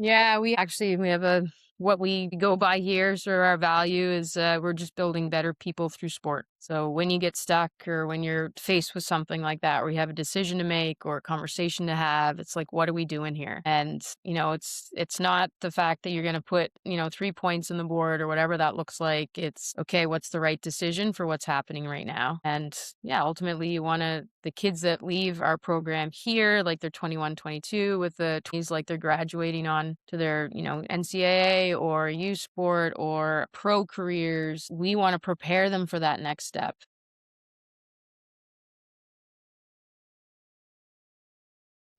Yeah, we have what we go by here. So our value is we're just building better people through sport. So when you get stuck or when you're faced with something like that, where you have a decision to make or a conversation to have, it's like, what are we doing here? And it's not the fact that you're going to put 3 points on the board or whatever that looks like. It's okay. What's the right decision for what's happening right now? And yeah, ultimately, you want to the kids that leave our program here, like they're 21, 22, with the 20s, like they're graduating on to their, NCAA or U sport or pro careers. We want to prepare them for that next step.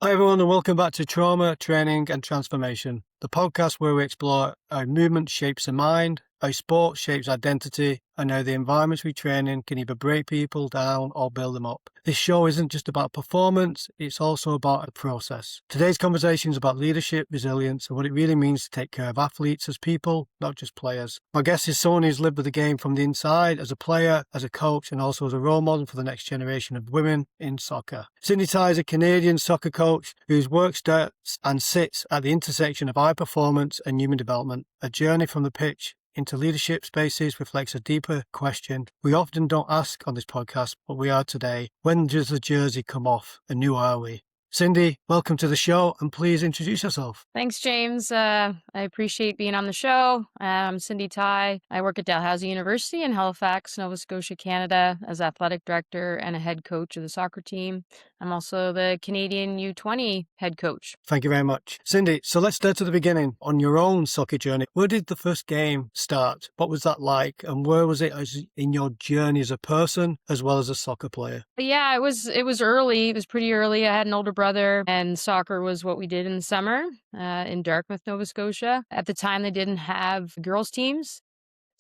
Hi, everyone, and welcome back to Trauma, Training and Transformation, the podcast where we explore how movement shapes the mind, how sport shapes identity, and how the environments we train in can either break people down or build them up. This show isn't just about performance, it's also about a process. Today's conversation is about leadership, resilience, and what it really means to take care of athletes as people, not just players. My guest is someone who's lived with the game from the inside, as a player, as a coach, and also as a role model for the next generation of women in soccer. Cindy Tye is a Canadian soccer coach whose work starts and sits at the intersection of high performance and human development. A journey from the pitch into leadership spaces reflects a deeper question we often don't ask on this podcast, but we are today. When does the jersey come off, and who are we? Cindy, welcome to the show, and please introduce yourself. Thanks, James. I appreciate being on the show. I'm Cindy Tye. I work at Dalhousie University in Halifax, Nova Scotia, Canada, as athletic director and a head coach of the soccer team. I'm also the Canadian U20 head coach. Thank you very much. Cindy, so let's start at the beginning. On your own soccer journey, where did the first game start? What was that like? And where was it in your journey as a person as well as a soccer player? But yeah, it was early. It was pretty early. I had an older brother, and soccer was what we did in the summer in Dartmouth, Nova Scotia. At the time, they didn't have girls' teams.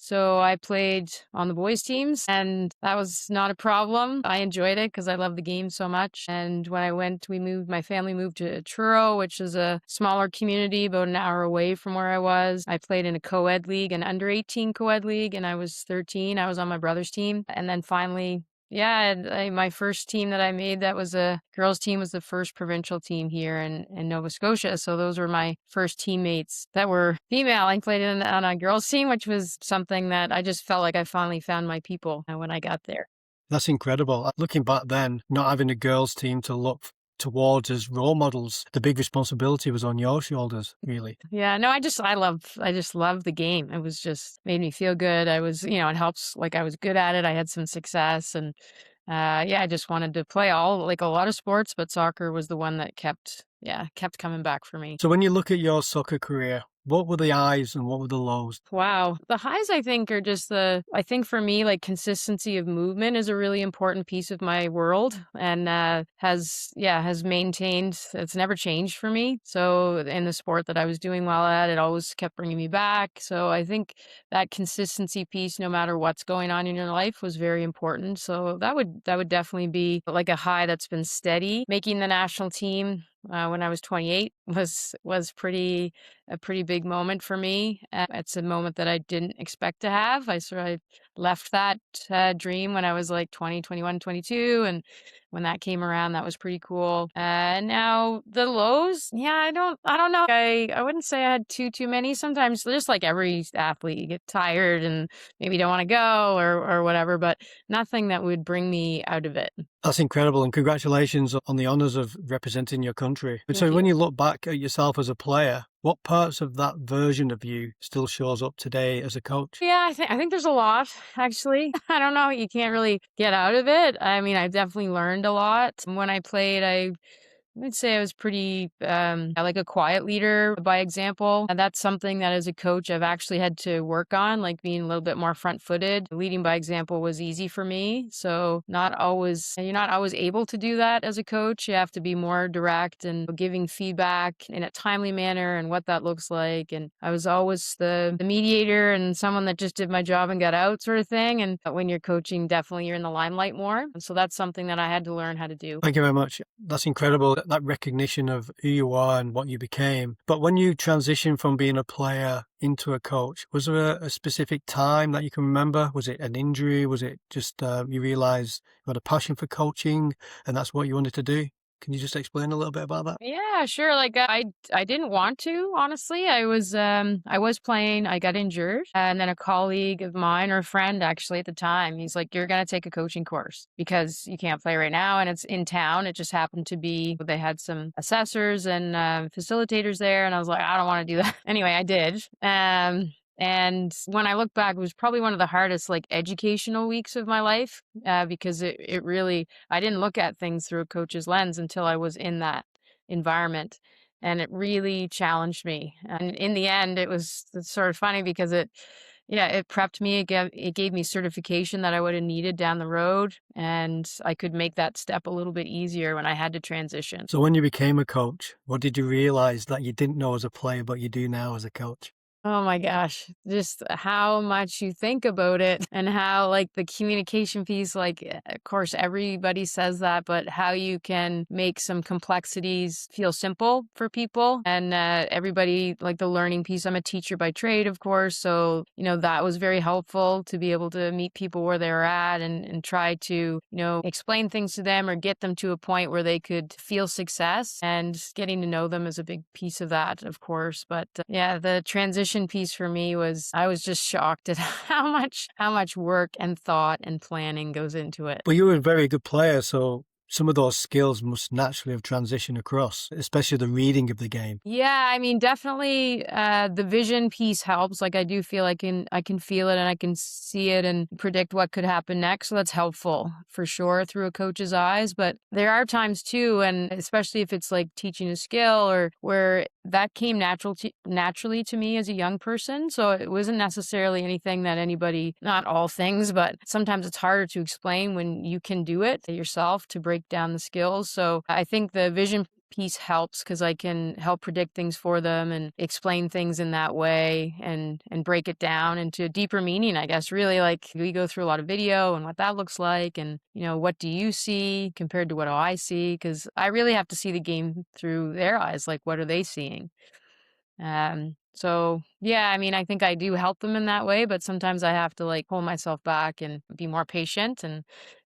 So I played on the boys' teams, and that was not a problem. I enjoyed it because I love the game so much. And when my family moved to Truro, which is a smaller community about an hour away from where I was. I played in a co-ed league, an under 18 co-ed league, and I was 13. I was on my brother's team. And then finally, yeah, my first team that I made that was a girls' team was the first provincial team here in Nova Scotia. So those were my first teammates that were female. I played on a girls' team, which was something that I just felt like I finally found my people when I got there. That's incredible. Looking back then, not having a girls' team to look towards as role models, the big responsibility was on your shoulders, really. Yeah, no, I just love the game. It was just made me feel good. I was, it helps, like I was good at it. I had some success, and yeah, I just wanted to play like a lot of sports, but soccer was the one that kept coming back for me. So when you look at your soccer career, what were the highs and what were the lows? Wow. The highs, I think, are just I think for me, like consistency of movement is a really important piece of my world, and has maintained, it's never changed for me. So in the sport that I was doing well at, it always kept bringing me back. So I think that consistency piece, no matter what's going on in your life, was very important. So that would definitely be like a high that's been steady. Making the national team when I was 28 was a pretty big moment for me. It's a moment that I didn't expect to have. I sort of left that dream when I was like 20, 21, 22. And when that came around, that was pretty cool. Now the lows, yeah, I don't know. I wouldn't say I had too many. Sometimes just like every athlete, you get tired and maybe don't want to go or whatever, but nothing that would bring me out of it. That's incredible, and congratulations on the honours of representing your country. And so Thank when you. you look back at yourself as a player, what parts of that version of you still shows up today as a coach? Yeah, I think there's a lot, actually. I don't know. You can't really get out of it. I mean, I've definitely learned a lot. When I played, I would say I was pretty like a quiet leader by example. And that's something that as a coach I've actually had to work on, like being a little bit more front-footed. Leading by example was easy for me. So you're not always able to do that as a coach. You have to be more direct and giving feedback in a timely manner and what that looks like. And I was always the mediator and someone that just did my job and got out sort of thing. And when you're coaching, definitely you're in the limelight more. And so that's something that I had to learn how to do. Thank you very much. That's incredible, that recognition of who you are and what you became. But when you transitioned from being a player into a coach, was there a specific time that you can remember? Was it an injury? Was it just you realised you had a passion for coaching and that's what you wanted to do? Can you just explain a little bit about that? Yeah, sure. Like I didn't want to, honestly. I was playing, I got injured, and then a colleague of mine or a friend actually at the time, he's like, "You're gonna take a coaching course because you can't play right now." And it's in town. It just happened to be they had some assessors and facilitators there, and I was like, I don't want to do that. Anyway, I did. And when I look back, it was probably one of the hardest like educational weeks of my life because it really I didn't look at things through a coach's lens until I was in that environment. And it really challenged me. And in the end, it's sort of funny because yeah, it prepped me. It gave me certification that I would have needed down the road. And I could make that step a little bit easier when I had to transition. So when you became a coach, what did you realize that you didn't know as a player, but you do now as a coach? Oh my gosh, just how much you think about it and how like the communication piece, like of course everybody says that, but how you can make some complexities feel simple for people and everybody like the learning piece. I'm a teacher by trade, of course. So, that was very helpful to be able to meet people where they're at and try to, explain things to them or get them to a point where they could feel success and getting to know them is a big piece of that, of course. But yeah, the transition piece for me was I was just shocked at how much work and thought and planning goes into it. Well, you were a very good player, so some of those skills must naturally have transitioned across, especially the reading of the game. Yeah, I mean, definitely the vision piece helps. Like I do feel I can feel it and I can see it and predict what could happen next. So that's helpful for sure through a coach's eyes. But there are times too, and especially if it's like teaching a skill or where that came naturally to me as a young person. So it wasn't necessarily anything that anybody, not all things, but sometimes it's harder to explain when you can do it yourself to break down the skills. So I think the vision piece helps because I can help predict things for them and explain things in that way and break it down into a deeper meaning, I guess. Really, like we go through a lot of video and what that looks like and what do you see compared to what do I see? Because I really have to see the game through their eyes, like what are they seeing? So yeah, I mean, I think I do help them in that way, but sometimes I have to like pull myself back and be more patient and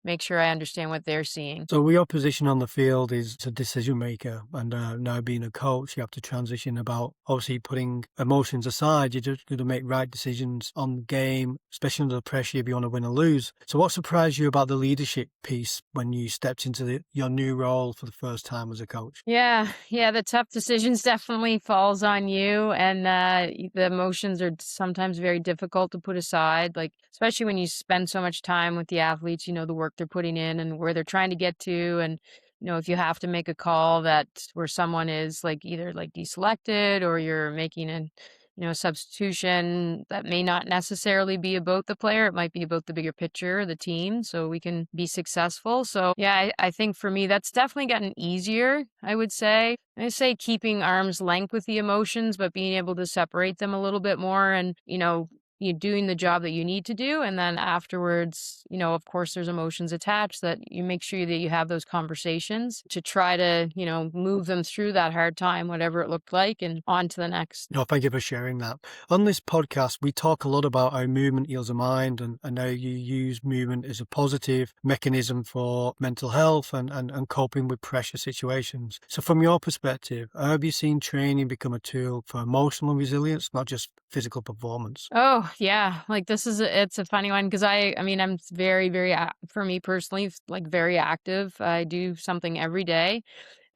make sure I understand what they're seeing. So your position on the field is a decision maker, and now being a coach, you have to transition about obviously putting emotions aside. You're just going to make right decisions on the game, especially under the pressure if you want to win or lose. So what surprised you about the leadership piece when you stepped into your new role for the first time as a coach? Yeah, the tough decisions definitely falls on you, and the emotions are sometimes very difficult to put aside. Like especially when you spend so much time with the athletes, the work they're putting in and where they're trying to get to, and if you have to make a call that where someone is like either like deselected or you're making an substitution that may not necessarily be about the player. It might be about the bigger picture, the team, so we can be successful. So yeah, I think for me, that's definitely gotten easier, I would say. I say keeping arm's length with the emotions, but being able to separate them a little bit more and, you doing the job that you need to do. And then afterwards, of course, there's emotions attached that you make sure that you have those conversations to try to, move them through that hard time, whatever it looked like, and on to the next. No, thank you for sharing that. On this podcast, we talk a lot about how movement heals the mind and how you use movement as a positive mechanism for mental health and coping with pressure situations. So from your perspective, how have you seen training become a tool for emotional resilience, not just physical performance? Oh, yeah. Like it's a funny one because I mean, I'm very, very, for me personally, like very active. I do something every day.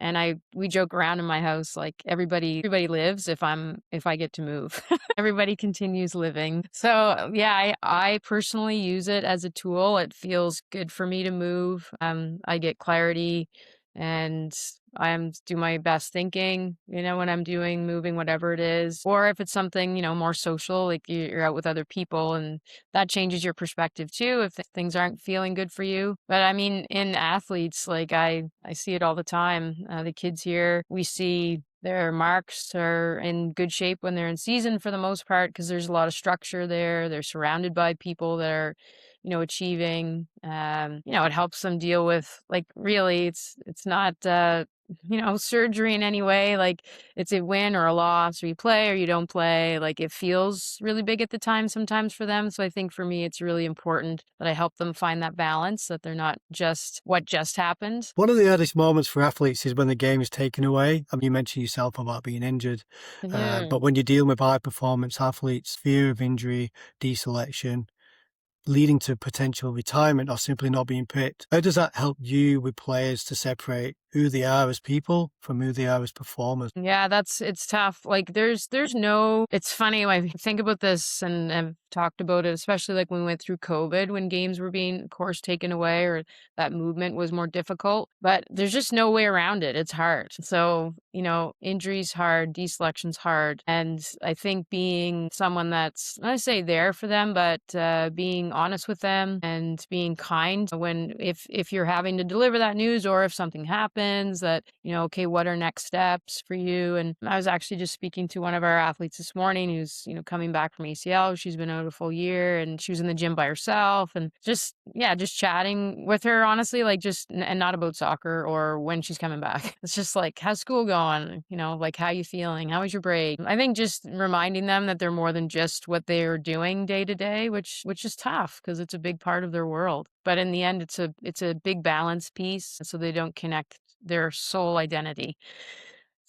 And we joke around in my house, like everybody lives if I get to move. Everybody continues living. So yeah, I personally use it as a tool. It feels good for me to move. I get clarity and do my best thinking, when I'm doing moving, whatever it is. Or if it's something, more social, like you're out with other people and that changes your perspective too if things aren't feeling good for you. But I mean, in athletes, like I see it all the time. The kids here, we see their marks are in good shape when they're in season for the most part because there's a lot of structure there. They're surrounded by people that are, achieving. It helps them deal with like really it's not surgery in any way, like it's a win or a loss, or you play or you don't play. Like it feels really big at the time sometimes for them. So I think for me, it's really important that I help them find that balance, that they're not just what just happened. One of the hardest moments for athletes is when the game is taken away. I mean, you mentioned yourself about being injured, Mhm. but when you're dealing with high performance athletes, fear of injury, deselection, leading to potential retirement or simply not being picked. How does that help you with players to separate who they are as people from who they are as performers? Yeah, it's tough. Like there's no it's funny when I think about this and I've talked about it, especially like when we went through COVID when games were being, of course, taken away or that movement was more difficult. But there's just no way around it. It's hard. So, injuries hard, deselection's hard. And I think being someone that's not to say there for them, but being honest with them and being kind when if you're having to deliver that news or if something happens that, okay, what are next steps for you? And I was actually just speaking to one of our athletes this morning who's, coming back from ACL. She's been out a full year and she was in the gym by herself and just, yeah, just chatting with her, honestly, like just, and not about soccer or when she's coming back. It's just like, how's school going? Like, how you feeling? How was your break? I think just reminding them that they're more than just what they're doing day to day, which is tough because it's a big part of their world. But in the end, it's a big balance piece, so they don't connect their sole identity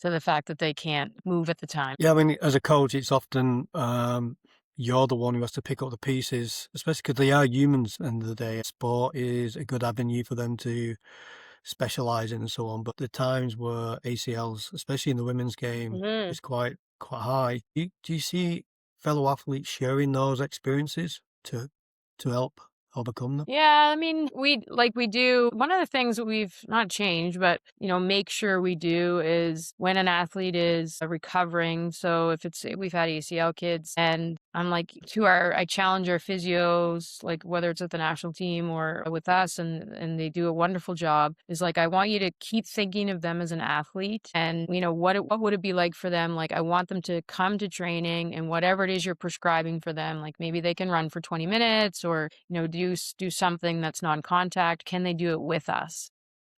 to the fact that they can't move at the time. Yeah, I mean, as a coach, it's often you're the one who has to pick up the pieces, especially because they are humans at the end of the day. Sport is a good avenue for them to specialize in and so on. But the times where ACLs, especially in the women's game, Mhm. is quite high. Do you see fellow athletes sharing those experiences to help overcome them? Yeah, I mean, we do. One of the things that we've not changed, but make sure we do is when an athlete is recovering. So if we've had ACL kids, and I'm like I challenge our physios, like whether it's with the national team or with us, and they do a wonderful job. Is like I want you to keep thinking of them as an athlete, and what would it be like for them? Like I want them to come to training, and whatever it is you're prescribing for them, like maybe they can run for 20 minutes or do something that's non-contact. Can they do it with us?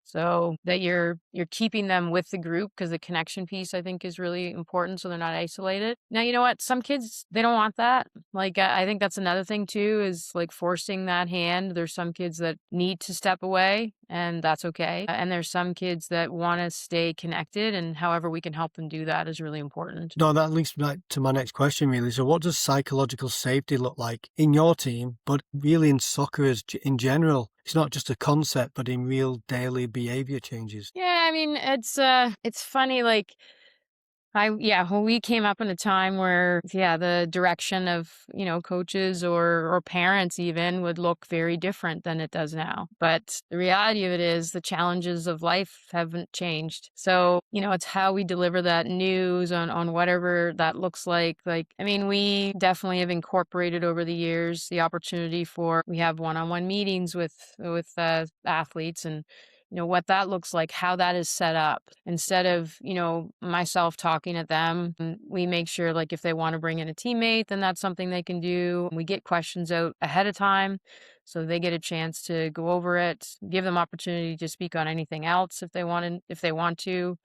So that you're keeping them with the group because the connection piece I think is really important so they're not isolated. Now, you know what? Some kids they don't want that. Like I think that's another thing too is like forcing that hand. There's some kids that need to step away and that's okay. And there's some kids that want to stay connected and however we can help them do that is really important. No, that leads me back to my next question, really. So, what does psychological safety look like in your team, but really in soccer in general? It's not just a concept, but in real daily behavior changes. Yeah, I mean, it's funny like when we came up in a time where, yeah, the direction of, coaches or parents even would look very different than it does now. But the reality of it is the challenges of life haven't changed. So, it's how we deliver that news on whatever that looks like. Like, I mean, we definitely have incorporated over the years the opportunity we have one-on-one meetings with athletes and what that looks like, how that is set up. Instead of, myself talking at them, we make sure like if they want to bring in a teammate, then that's something they can do. We get questions out ahead of time so they get a chance to go over it, give them opportunity to speak on anything else if they want to.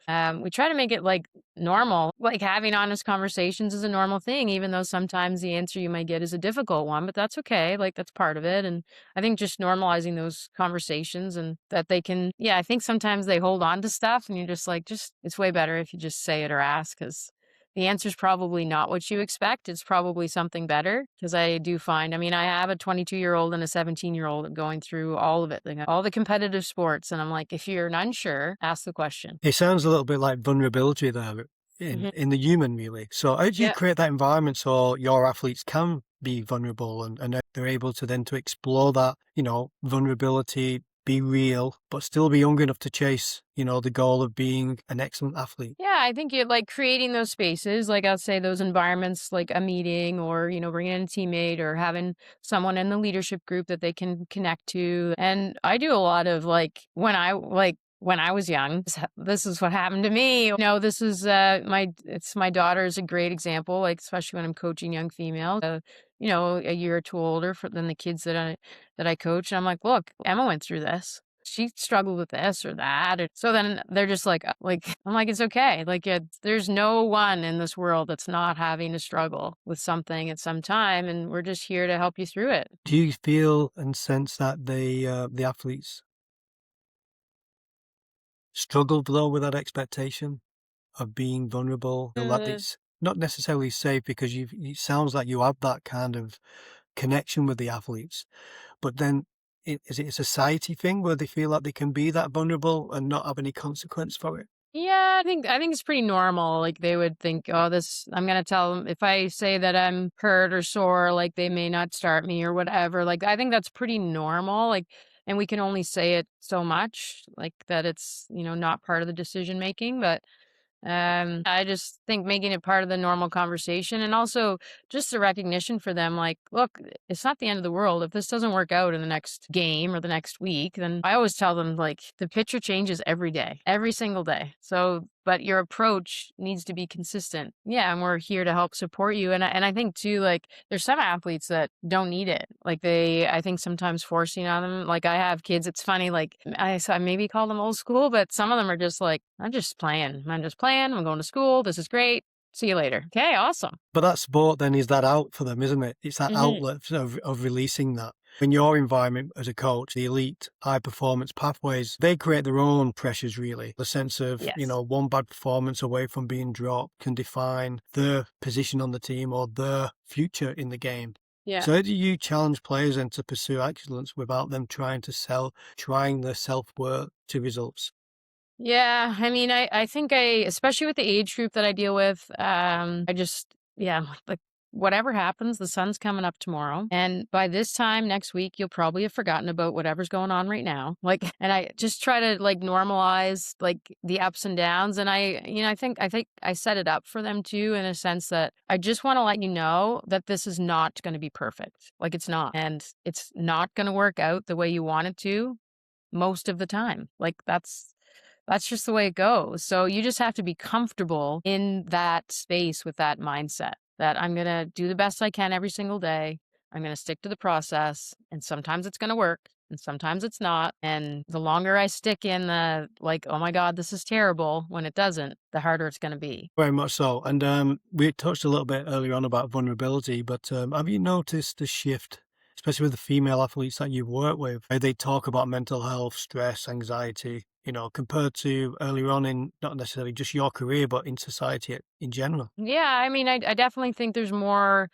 We try to make it like normal, like having honest conversations is a normal thing, even though sometimes the answer you might get is a difficult one, but that's okay. Like that's part of it. And I think just normalizing those conversations and that they can, yeah, I think sometimes they hold on to stuff and you're just like, it's way better if you just say it or ask because the answer is probably not what you expect. It's probably something better because I do find, I mean, I have a 22-year-old and a 17-year-old going through all of it, like all the competitive sports. And I'm like, if you're unsure, ask the question. It sounds a little bit like vulnerability there Hmm. in the human, really. So, how do you Yeah. create that environment so your athletes can be vulnerable and they're able to then to explore that, vulnerability, be real, but still be young enough to chase, the goal of being an excellent athlete? Yeah, I think it like creating those spaces, like I'll say those environments, like a meeting or, bringing in a teammate or having someone in the leadership group that they can connect to. And I do a lot of when I was young, this is what happened to me. This is my daughter is a great example, like especially when I'm coaching young females, a year or two older than the kids that I coach. And I'm like, look, Emma went through this. she struggled with this or that. So then they're just like, I'm like, it's okay. Like, there's no one in this world that's not having to struggle with something at some time. And we're just here to help you through it. Do you feel and sense that the athletes struggled though with that expectation of being vulnerable? Feel that Uh, it's not necessarily safe because it sounds like you have that kind of connection with the athletes, but then is it a society thing where they feel like they can be that vulnerable and not have any consequence for it? Yeah, I think it's pretty normal. Like they would think, oh, this I'm gonna tell them if I say that I'm hurt or sore, like they may not start me or whatever. Like I think that's pretty normal. Like, and we can only say it so much, like that it's not part of the decision making. But I just think making it part of the normal conversation and also just the recognition for them, like, look, it's not the end of the world. If this doesn't work out in the next game or the next week, then I always tell them, like, the picture changes every day, every single day. So, but your approach needs to be consistent. Yeah. And we're here to help support you. And I think too, like, there's some athletes that don't need it. Like I think sometimes forcing on them, like I have kids, it's funny, like so I maybe call them old school, but some of them are just like, I'm just playing. I'm just playing. I'm going to school. This is great. See you later. Okay, awesome. But that sport then is that out for them, isn't it? It's that Hmm. outlet of releasing that. In your environment as a coach, the elite high performance pathways, they create their own pressures really. The sense of, Yes. one bad performance away from being dropped can define their position on the team or their future in the game. Yeah. So how do you challenge players then to pursue excellence without them trying their self-worth to results? Yeah, I mean, I think especially with the age group that I deal with, I just, yeah, like whatever happens, the sun's coming up tomorrow. And by this time next week, you'll probably have forgotten about whatever's going on right now. Like, and I just try to like normalize like the ups and downs. And I think I set it up for them too, in a sense that I just want to let you know that this is not going to be perfect. Like, it's not. And it's not going to work out the way you want it to most of the time. Like that's just the way it goes. So you just have to be comfortable in that space with that mindset that I'm going to do the best I can every single day. I'm going to stick to the process. And sometimes it's going to work and sometimes it's not. And the longer I stick in the, like, oh my God, this is terrible, when it doesn't, the harder it's going to be. Very much so. And we touched a little bit earlier on about vulnerability, but have you noticed the shift, especially with the female athletes that you work with, how they talk about mental health, stress, anxiety, compared to earlier on in not necessarily just your career, but in society in general? Yeah, I mean, I definitely think there's more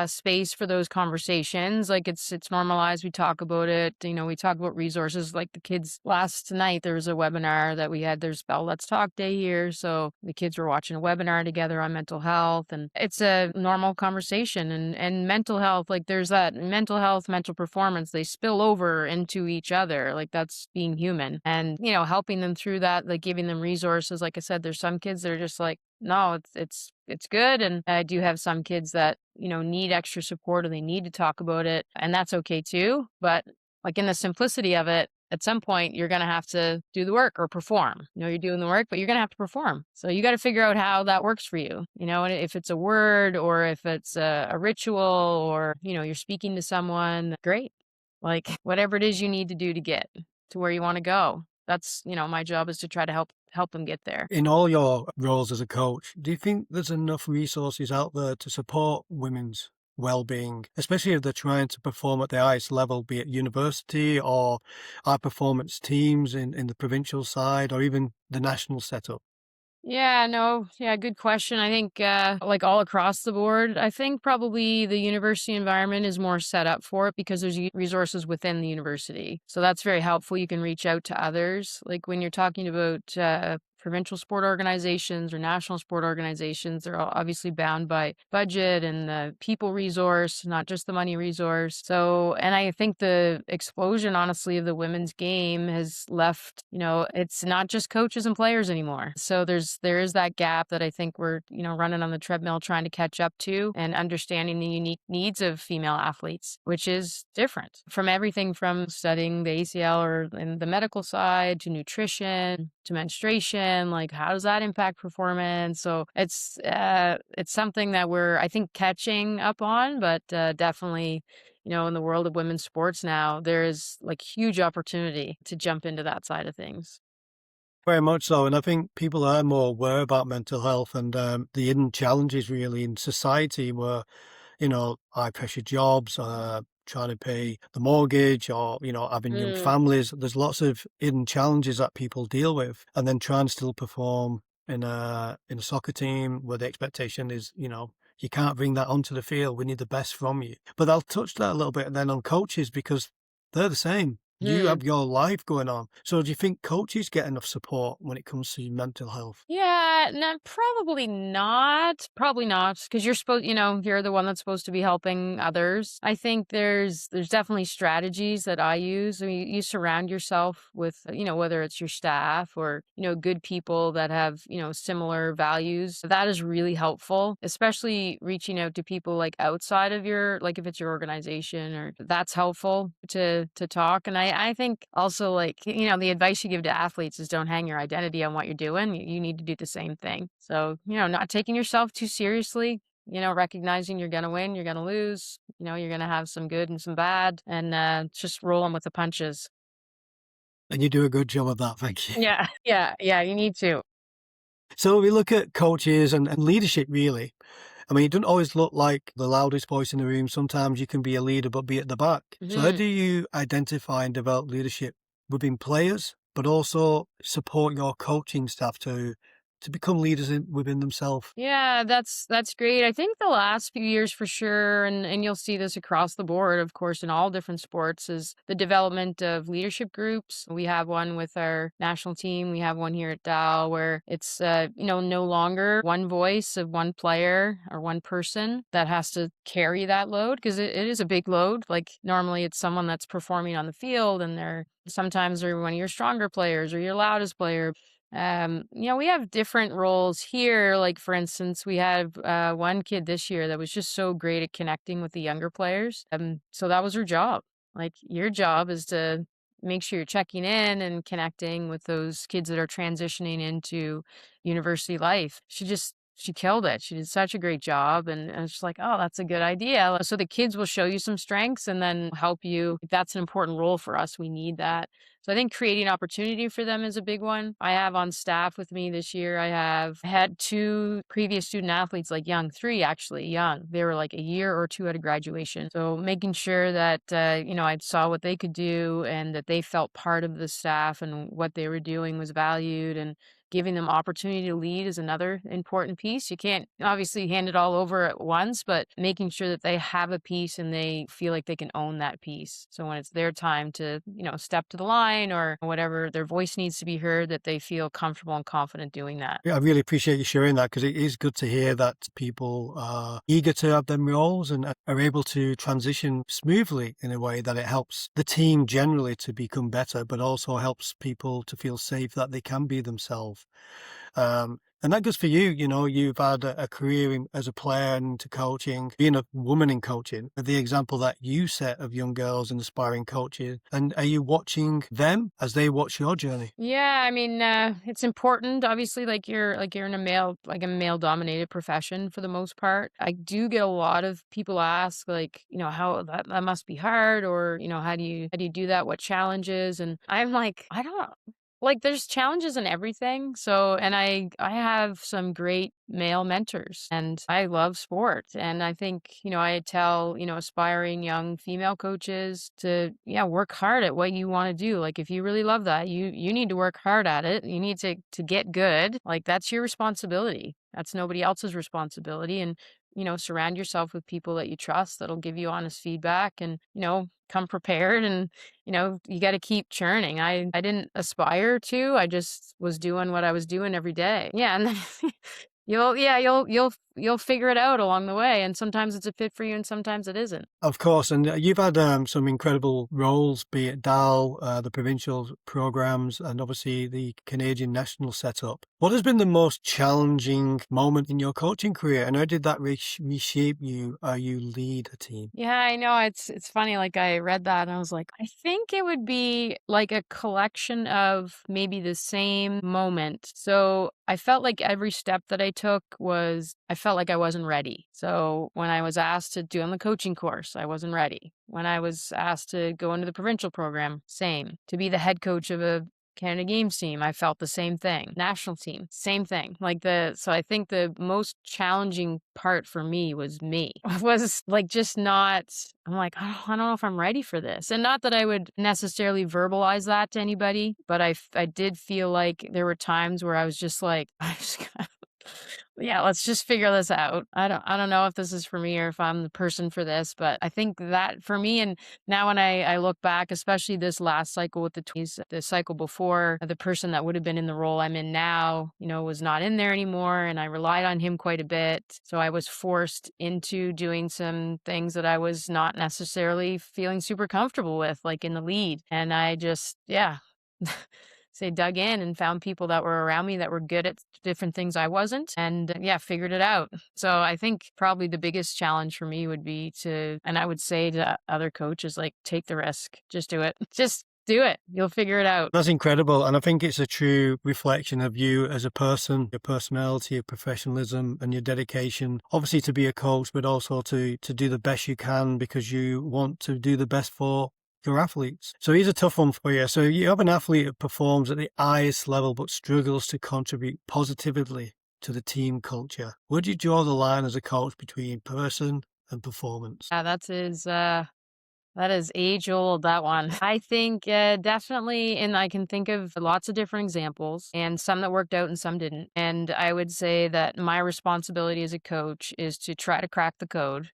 space for those conversations. Like it's normalized. We talk about it. We talk about resources. Like the kids last night, there was a webinar that we had. There's Bell Let's Talk Day here, so the kids were watching a webinar together on mental health, and it's a normal conversation. And mental health, like there's that mental health, mental performance. They spill over into each other. Like that's being human, and helping them through that, like giving them resources. Like I said, there's some kids that are just like, no, it's good. And I do have some kids that, need extra support or they need to talk about it. And that's okay too. But like in the simplicity of it, at some point you're gonna have to do the work or perform. You're doing the work, but you're gonna have to perform. So you got to figure out how that works for you. And if it's a word or if it's a ritual or, you're speaking to someone, great. Like whatever it is you need to do to get to where you want to go. That's, my job is to try to help them get there. In all your roles as a coach, do you think there's enough resources out there to support women's well-being, especially if they're trying to perform at the highest level, be it university or high performance teams in the provincial side or even the national setup? Yeah, no, yeah, good question. I think, like all across the board, I think probably the university environment is more set up for it because there's resources within the university. So that's very helpful. You can reach out to others. Like when you're talking about provincial sport organizations or national sport organizations, they're all obviously bound by budget and the people resource, not just the money resource. So, and I think the explosion, honestly, of the women's game has left, it's not just coaches and players anymore. So there is that gap that I think we're, running on the treadmill trying to catch up to and understanding the unique needs of female athletes, which is different from everything from studying the ACL or in the medical side to nutrition to menstruation. Like how does that impact performance? So it's something that we're, I think, catching up on, but definitely in the world of women's sports now, there is like huge opportunity to jump into that side of things. Very much so, and I think people are more aware about mental health and the hidden challenges really in society where, high pressure jobs, trying to pay the mortgage or, having young Mm. families. There's lots of hidden challenges that people deal with and then try and still perform in a soccer team where the expectation is, you can't bring that onto the field. We need the best from you. But I'll touch that a little bit then on coaches because they're the same. You Hmm. have your life going on. So do you think coaches get enough support when it comes to mental health? Yeah, no, probably not. Probably not, because you're the one that's supposed to be helping others. I think there's definitely strategies that I use. I mean, you surround yourself with, whether it's your staff or, good people that have, similar values. That is really helpful, especially reaching out to people like outside of like if it's your organization, or that's helpful to talk. And I think also, like, the advice you give to athletes is don't hang your identity on what you're doing. You need to do the same thing. So, not taking yourself too seriously, recognizing you're going to win, you're going to lose, you're going to have some good and some bad, and just rolling with the punches. And you do a good job of that, thank you. Yeah. Yeah. Yeah. You need to. So we look at coaches and leadership really. I mean, it doesn't always look like the loudest voice in the room. Sometimes you can be a leader but be at the back. So how Mhm. do you identify and develop leadership within players, but also support your coaching staff to become leaders within themselves? Yeah, that's great. I think the last few years for sure, and you'll see this across the board, of course, in all different sports, is the development of leadership groups. We have one with our national team. We have one here at Dow where it's no longer one voice of one player or one person that has to carry that load, because it is a big load. Like normally it's someone that's performing on the field, and they're one of your stronger players or your loudest player. We have different roles here. Like, for instance, we have one kid this year that was just so great at connecting with the younger players. So that was her job. Like, your job is to make sure you're checking in and connecting with those kids that are transitioning into university life. She killed it. She did such a great job. And it's just like, oh, that's a good idea. So the kids will show you some strengths and then help you. That's an important role for us. We need that. So I think creating opportunity for them is a big one. I have on staff with me this year, I have had two previous student athletes, like young, three actually young. They were like a year or two out of graduation. So making sure that, I saw what they could do and that they felt part of the staff and what they were doing was valued, and giving them opportunity to lead is another important piece. You can't obviously hand it all over at once, but making sure that they have a piece and they feel like they can own that piece. So when it's their time to, step to the line or whatever, their voice needs to be heard, that they feel comfortable and confident doing that. Yeah, I really appreciate you sharing that because it is good to hear that people are eager to have them roles and are able to transition smoothly in a way that it helps the team generally to become better, but also helps people to feel safe that they can be themselves. And that goes for you. You've had a career as a player and into coaching, being a woman in coaching, the example that you set of young girls and aspiring coaches. And are you watching them as they watch your journey? Yeah, I mean, it's important. Obviously, like you're in a male dominated profession for the most part. I do get a lot of people ask, like, how that must be hard, or how do you do that? What challenges? And I'm like, I don't like. There's challenges in everything. So, and I have some great male mentors, and I love sport. And I think, I tell, aspiring young female coaches to, yeah, work hard at what you want to do. Like if you really love that, you need to work hard at it. You need to get good. Like that's your responsibility. That's nobody else's responsibility. And, surround yourself with people that you trust that'll give you honest feedback, and, come prepared. And, you got to keep churning. I didn't aspire to, I just was doing what I was doing every day. Yeah. And then you'll figure it out along the way, and sometimes it's a fit for you and sometimes it isn't. Of course, and you've had some incredible roles, be it DAL, the provincial programs, and obviously the Canadian national setup. What has been the most challenging moment in your coaching career, and how did that reshape you? You lead a team? Yeah, I know. It's funny, like, I read that and I was like, I think it would be like a collection of maybe the same moment. So I felt like every step that I took I felt like I wasn't ready. So when I was asked to do on the coaching course, I wasn't ready. When I was asked to go into the provincial program, same. To be the head coach of a Canada Games team, I felt the same thing. National team, same thing. So I think the most challenging part for me was me. Was like just not, I'm like, oh, I don't know if I'm ready for this. And not that I would necessarily verbalize that to anybody, but I did feel like there were times where I was just like, I just gotta, yeah, let's just figure this out. I don't know if this is for me or if I'm the person for this, but I think that for me, and now when I look back, especially this last cycle with the 20s, the cycle before, the person that would have been in the role I'm in now, was not in there anymore. And I relied on him quite a bit. So I was forced into doing some things that I was not necessarily feeling super comfortable with, like in the lead. And I just, yeah. Say dug in and found people that were around me that were good at different things I wasn't, and yeah, figured it out. So I think probably the biggest challenge for me would be and I would say to other coaches, like, take the risk, just do it. Just do it. You'll figure it out. That's incredible. And I think it's a true reflection of you as a person, your personality, your professionalism and your dedication, obviously to be a coach, but also to do the best you can because you want to do the best for your athletes. So here's a tough one for you. So you have an athlete that performs at the highest level, but struggles to contribute positively to the team culture. Where do you draw the line as a coach between person and performance? Yeah, that is age old, that one. I think definitely, and I can think of lots of different examples, and some that worked out and some didn't. And I would say that my responsibility as a coach is to try to crack the code.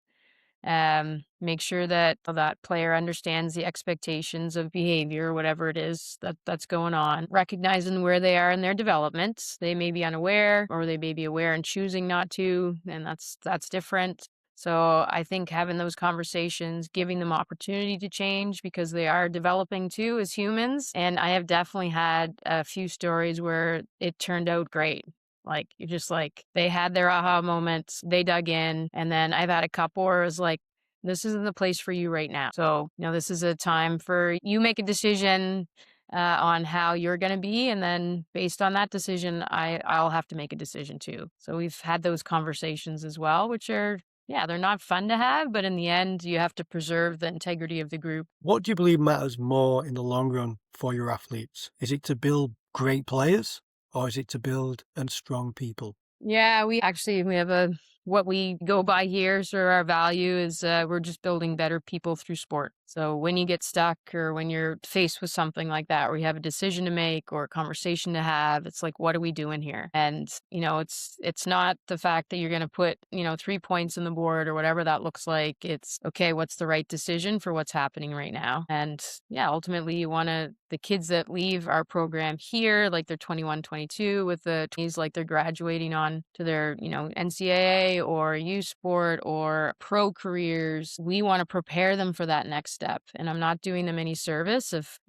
Make sure that that player understands the expectations of behavior, whatever it is that's going on, recognizing where they are in their development. They may be unaware or they may be aware and choosing not to, and that's different. So I think having those conversations, giving them opportunity to change because they are developing too as humans. And I have definitely had a few stories where it turned out great. Like, you're just like, they had their aha moments, they dug in, and then I've had a couple where it was like, this isn't the place for you right now. So, this is a time for you make a decision on how you're going to be, and then based on that decision, I'll have to make a decision too. So we've had those conversations as well, which are, yeah, they're not fun to have, but in the end, you have to preserve the integrity of the group. What do you believe matters more in the long run for your athletes? Is it to build great players or is it to build and strong people? Yeah, we have what we go by here. So our value is we're just building better people through sport. So when you get stuck or when you're faced with something like that, where you have a decision to make or a conversation to have, it's like, what are we doing here? And it's not the fact that you're going to put 3 points on the board or whatever that looks like. It's okay, what's the right decision for what's happening right now? And yeah, ultimately you want the kids that leave our program here, like they're 21, 22, with the 20s, like they're graduating on to their, NCAA or U sport or pro careers. We want to prepare them for that next step. And I'm not doing them any service if,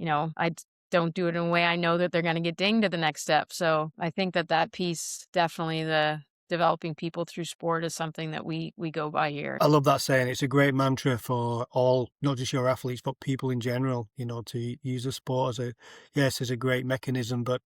don't do it in a way I know that they're going to get dinged at the next step. So I think that piece, definitely the developing people through sport, is something that we go by here. I love that saying. It's a great mantra for all, not just your athletes, but people in general, to use the sport as a great mechanism, but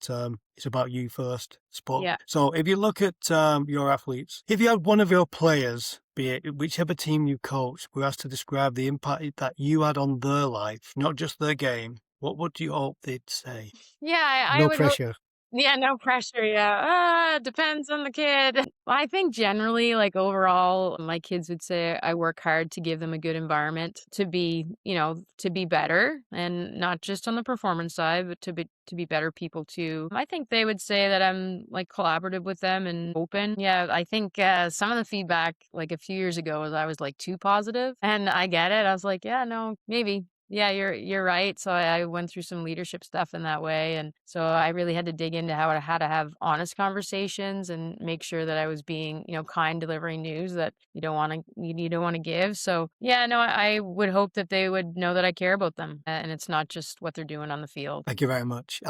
it's about you first, sport. Yeah. So if you look at your athletes, if you had one of your players, be it whichever team you coach, were asked to describe the impact that you had on their life, not just their game, what would you hope they'd say? Yeah, I No would hope. pressure. Yeah, no pressure. Yeah. Depends on the kid. I think generally, like overall, my kids would say I work hard to give them a good environment to be better, and not just on the performance side, but to be better people too. I think they would say that I'm like collaborative with them and open. Yeah, I think some of the feedback like a few years ago was I was like too positive, and I get it. I was like, yeah, no, maybe. Yeah, you're right. So I went through some leadership stuff in that way, and so I really had to dig into how to have honest conversations and make sure that I was being, kind, delivering news that you don't want to give. So yeah, no, I would hope that they would know that I care about them, and it's not just what they're doing on the field. Thank you very much.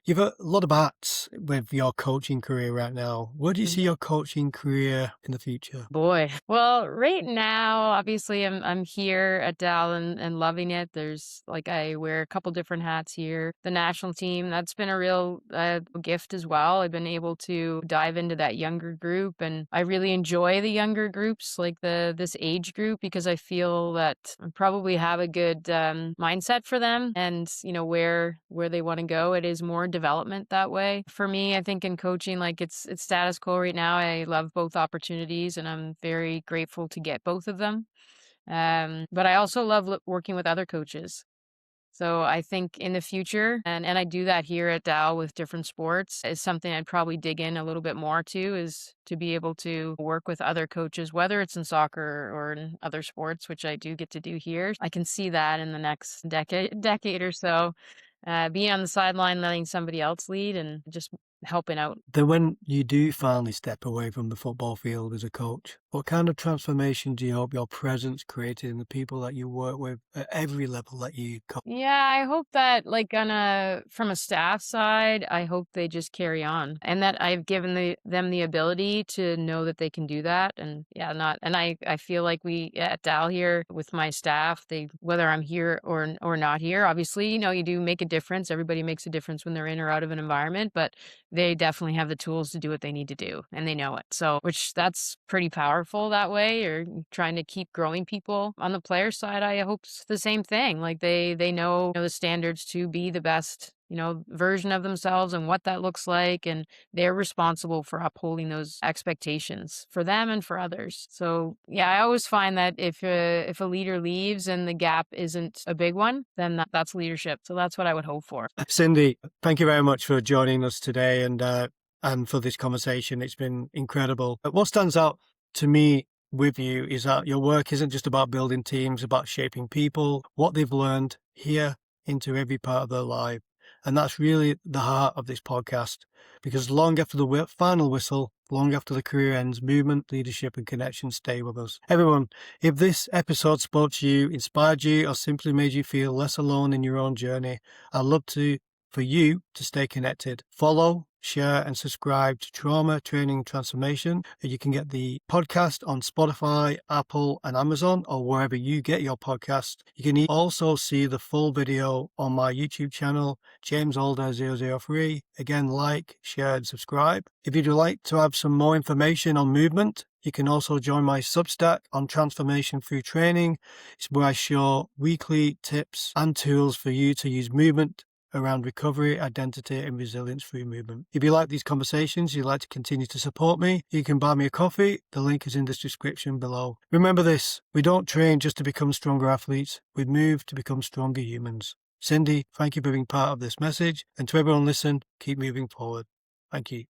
You've got a lot of hats with your coaching career right now. Where do you see Mhm. your coaching career in the future? Boy. Well, right now, obviously I'm here at Dal and loving it. There's like I wear a couple different hats here. The national team, that's been a real gift as well. I've been able to dive into that younger group, and I really enjoy the younger groups, like this age group, because I feel that I probably have a good mindset for them, and where they want to go. It is more development that way. For me, I think in coaching, like it's status quo right now. I love both opportunities, and I'm very grateful to get both of them. But I also love working with other coaches. So I think in the future, and I do that here at Dow with different sports, is something I'd probably dig in a little bit more to, is to be able to work with other coaches, whether it's in soccer or in other sports, which I do get to do here. I can see that in the next decade or so, being on the sideline, letting somebody else lead and just helping out. Then when you do finally step away from the football field as a coach, what kind of transformation do you hope your presence created in the people that you work with at every level that you coach? Yeah, I hope that like from a staff side, I hope they just carry on, and that I've given them the ability to know that they can do that. And yeah, not and I feel like we at Dal here with my staff, they, whether I'm here or not here, obviously, you do make a difference. Everybody makes a difference when they're in or out of an environment, but they definitely have the tools to do what they need to do, and they know it. So, which that's pretty powerful that way, or trying to keep growing people. On the player side, I hope it's the same thing. Like they know, the standards to be the best, version of themselves and what that looks like, and they're responsible for upholding those expectations for them and for others. So, yeah, I always find that if a leader leaves and the gap isn't a big one, then that's leadership. So that's what I would hope for. Cindy, thank you very much for joining us today and for this conversation. It's been incredible. But what stands out to me with you is that your work isn't just about building teams, about shaping people, what they've learned here into every part of their life. And that's really the heart of this podcast, because long after the final whistle, long after the career ends, movement, leadership, and connection stay with us. Everyone, if this episode spoke to you, inspired you, or simply made you feel less alone in your own journey, I'd love for you to stay connected. Follow, share, and subscribe to Trauma Training Transformation. You can get the podcast on Spotify, Apple, and Amazon, or wherever you get your podcast. You can also see the full video on my YouTube channel, James Alder 003. Again, like, share, and subscribe. If you'd like to have some more information on movement, you can also join my Substack on transformation through training. It's where I share weekly tips and tools for you to use movement around recovery, identity, and resilience through movement. If you like these conversations, you'd like to continue to support me, you can buy me a coffee. The link is in the description below. Remember this, we don't train just to become stronger athletes, we move to become stronger humans. Cindy, thank you for being part of this message, and to everyone listening, keep moving forward. Thank you.